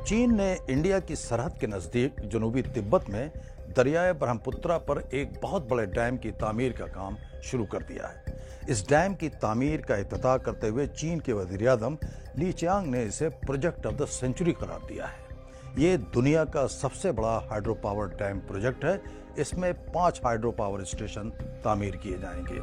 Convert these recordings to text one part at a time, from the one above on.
चीन ने इंडिया की सरहद के नजदीक जनूबी तिब्बत में दरियाए ब्रह्मपुत्रा पर एक बहुत बड़े डैम की तामीर का काम शुरू कर दिया है। इस डैम की तामीर का इफ्तिताह करते हुए चीन के वज़ीर-ए-आज़म ली चियांग ने इसे प्रोजेक्ट ऑफ द सेंचुरी करार दिया है। ये दुनिया का सबसे बड़ा हाइड्रो पावर डैम प्रोजेक्ट है। इसमें 5 हाइड्रो पावर स्टेशन तामीर किए जाएंगे।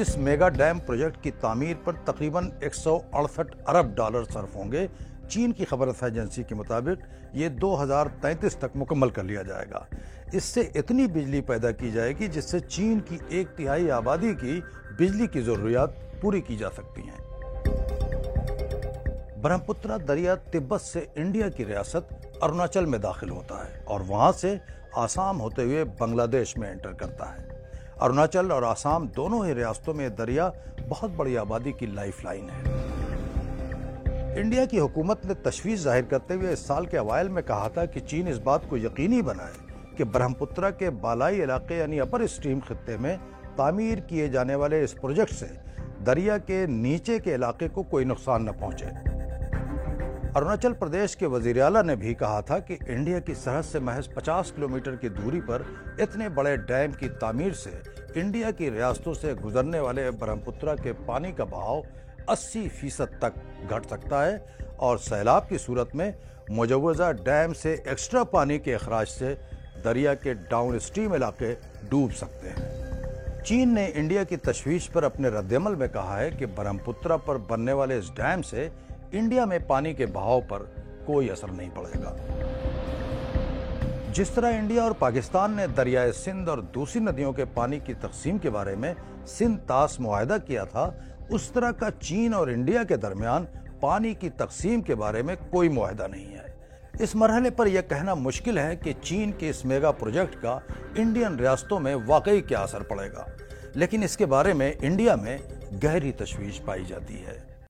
इस मेगा डैम प्रोजेक्ट की तामीर पर तकरीबन 168 अरब डॉलर सर्फ होंगे। चीन की खबर रसाई एजेंसी के मुताबिक ये 2033 तक मुकम्मल कर लिया जाएगा। इससे इतनी बिजली पैदा की जाएगी जिससे चीन की 1/3 आबादी की बिजली की जरूरियात पूरी की जा सकती हैं। ब्रह्मपुत्रा दरिया तिब्बत से इंडिया की रियासत अरुणाचल में दाखिल होता है और वहां से आसाम होते हुए बांग्लादेश में एंटर करता है। अरुणाचल और आसाम दोनों ही रियासतों में दरिया बहुत बड़ी आबादी की लाइफलाइन है। इंडिया की हुकूमत ने तशवीश जाहिर करते हुए इस साल के अवाइल में कहा था कि चीन इस बात को यकीनी बनाए कि ब्रह्मपुत्रा के बालाई इलाके यानी अपर स्ट्रीम खित्ते में तामीर किए जाने वाले इस प्रोजेक्ट से दरिया के नीचे के इलाके को कोई नुकसान न पहुंचे। अरुणाचल प्रदेश के वजीर आला ने भी कहा था कि इंडिया की सरहद से महज 50 किलोमीटर की दूरी पर इतने बड़े डैम की तामीर से इंडिया की रियासतों से गुजरने वाले ब्रह्मपुत्रा के पानी का बहाव 80% तक घट सकता है और सैलाब की सूरत में मुजव्वजा डैम से एक्स्ट्रा पानी के अखराज से दरिया के डाउन स्ट्रीम इलाके डूब सकते हैं। चीन ने इंडिया की तशवीश पर अपने रद्दअमल में कहा है कि ब्रह्मपुत्रा पर बनने वाले इस डैम से इंडिया में पानी के बहाव पर कोई असर नहीं पड़ेगा। जिस तरह इंडिया और पाकिस्तान ने दरियाए सिंध और दूसरी नदियों के पानी की तकसीम के बारे में सिंध-तास मुआहदा किया था, उस तरह का चीन और इंडिया के दरमियान पानी की तकसीम के बारे में कोई मुआहदा नहीं है। इस मरहले पर यह कहना मुश्किल है कि चीन के इस मेगा प्रोजेक्ट का इंडियन रियासतों में वाकई क्या असर पड़ेगा, लेकिन इसके बारे में इंडिया में गहरी तशवीश पाई जाती है।